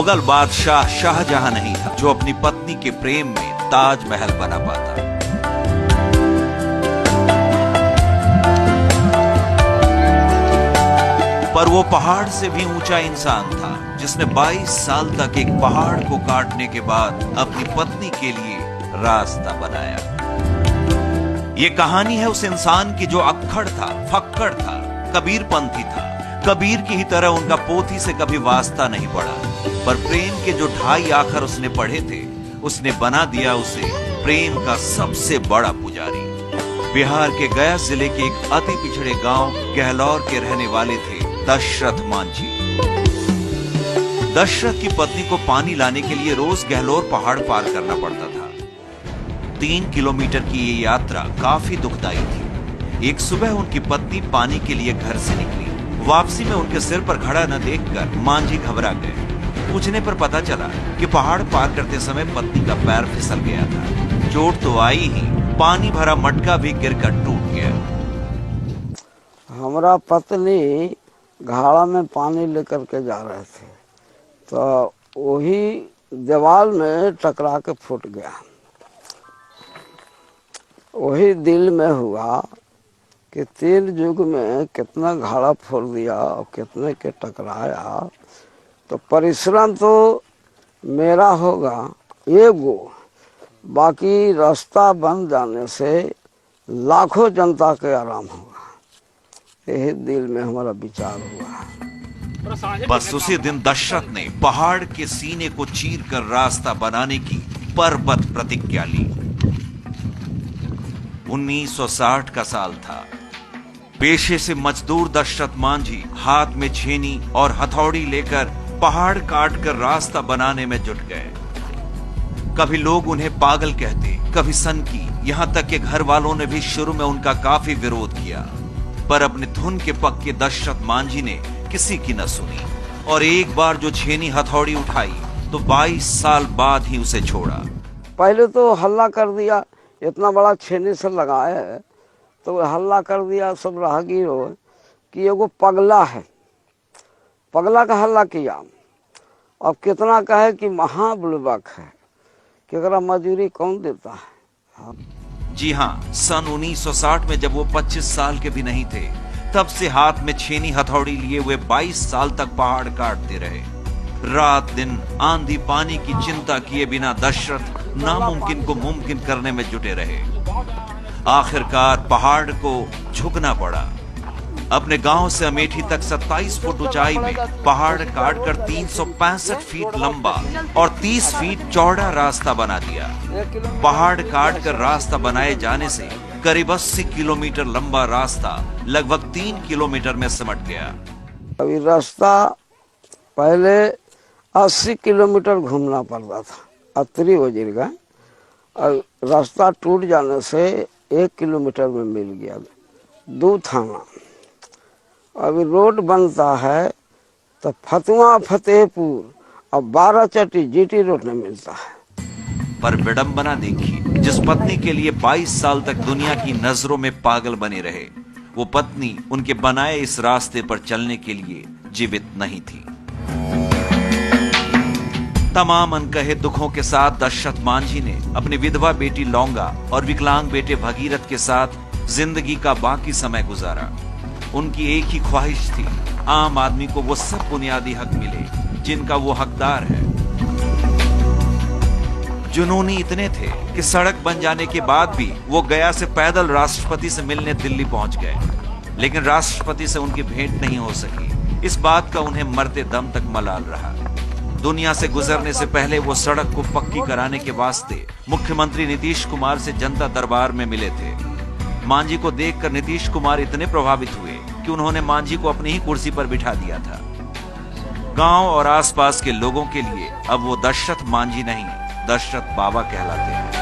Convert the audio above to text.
मुगल बादशाह शाहजहां नहीं था जो अपनी पत्नी के प्रेम में ताजमहल बना पाता। पर वो पहाड़ से भी ऊंचा इंसान था जिसने 22 साल तक एक पहाड़ को काटने के बाद अपनी पत्नी के लिए रास्ता बनाया। ये कहानी है उस इंसान की जो अक्खड़ था, फक्कड़ था, कबीरपंथी था। कबीर की ही तरह उनका पोथी से कभी वास्ता नहीं पड़ा, पर प्रेम के जो 2.5 अक्षर उसने पढ़े थे, उसने बना दिया उसे प्रेम का सबसे बड़ा पुजारी। बिहार के गया जिले के एक अति पिछड़े गांव गहलौर के रहने वाले थे दशरथ मांझी। दशरथ की पत्नी को पानी लाने के लिए रोज गहलौर पहाड़ पार करना पड़ता था। 3 किलोमीटर की ये यात्रा काफी दुखदाई थी। एक सुबह उनकी पत्नी पानी के लिए घर से निकली। वापसी में उनके सिर पर घड़ा न देखकर मांझी घबरा गए। पूछने पर पता चला कि पहाड़ पार करते समय पत्नी का पैर फिसल गया था। चोट तो आई ही, पानी भरा मटका भी गिरकर टूट गया। हमारा पत्नी घाड़ा में पानी लेकर के जा रहे थे, तो वही दीवार में टकरा के फूट गया। वही दिल में हुआ कि 3 युग में कितना घाड़ा फोड़ दिया और कितने के टकराया, तो परिश्रम तो मेरा होगा एगो, बाकी रास्ता बन जाने से लाखों जनता के आराम होगा। यही दिल में हमारा विचार हुआ। बस उसी दिन दशरथ ने पहाड़ के सीने को चीर कर रास्ता बनाने की परबत प्रतिज्ञा ली। 1960 का साल था। पेशे से मजदूर दशरथ मांझी हाथ में छेनी और हथौड़ी लेकर पहाड़ काट कर रास्ता बनाने में जुट गए। कभी लोग उन्हें पागल कहते, कभी सनकी, यहां तक कि घर वालों ने भी शुरू में उनका काफी विरोध किया, पर अपने धुन के पक्के दशरथ मांझी ने किसी की न सुनी और एक बार जो छेनी हथौड़ी उठाई तो 22 साल बाद ही उसे छोड़ा। पहले तो हल्ला कर दिया, इतना बड़ा छेनी से लगाया है, तो हल्ला कर दिया सब राहगीरों कि एगो पगला है। पगला का हल्ला किया। अब कितना कहे कि महाबुलबक है, कि अगर मजूरी कौन देता है। हाँ। जी हाँ, सन 1960 में जब वो 25 साल के भी नहीं थे, तब से हाथ में छेनी हथौड़ी लिए हुए 22 साल तक पहाड़ काटते रहे। रात दिन आंधी पानी की चिंता किए बिना दशरथ नामुमकिन को मुमकिन करने में जुटे रहे। आखिरकार पहाड़ को झुकना पड़ा। अपने गांव से अमेठी तक 27 फुट ऊंचाई में पहाड़ काटकर 365 फीट लंबा और 30 फीट चौड़ा रास्ता बना दिया। पहाड़ काटकर रास्ता बनाए जाने से करीब 80 किलोमीटर लंबा रास्ता लगभग 3 किलोमीटर में सिमट गया। अभी रास्ता पहले 80 किलोमीटर घूमना पड़ता था, अतरी वजीर का। और रास्ता टूट जाने से 1 किलोमीटर में मिल गया 2 थाना। अभी रोड बनता है तो फतुआ फतेहपुर और 12 चट्टी जीटी रोड में मिलता है। पर विडंबना देखिए, जिस पत्नी के लिए 22 साल तक दुनिया की नजरों में पागल बने रहे, वो पत्नी उनके बनाए इस रास्ते पर चलने के लिए जीवित नहीं थी। तमाम अनकहे दुखों के साथ दशरथ मांझी ने अपनी विधवा बेटी लौंगा और विकलांग बेटे भगीरथ के साथ जिंदगी का बाकी समय गुजारा। उनकी एक ही ख्वाहिश थी, आम आदमी को वो सब बुनियादी हक मिले जिनका वो हकदार है। जुनूनी इतने थे कि सड़क बन जाने के बाद भी वो गया से पैदल राष्ट्रपति से मिलने दिल्ली पहुंच गए, लेकिन राष्ट्रपति से उनकी भेंट नहीं हो सकी। इस बात का उन्हें मरते दम तक मलाल रहा। दुनिया से गुजरने से पहले वो सड़क को पक्की कराने के वास्ते मुख्यमंत्री नीतीश कुमार से जनता दरबार में मिले थे। मांझी को देखकर नीतीश कुमार इतने प्रभावित हुए कि उन्होंने मांझी को अपनी ही कुर्सी पर बिठा दिया था। गांव और आसपास के लोगों के लिए अब वो दशरथ मांझी नहीं, दशरथ बाबा कहलाते हैं।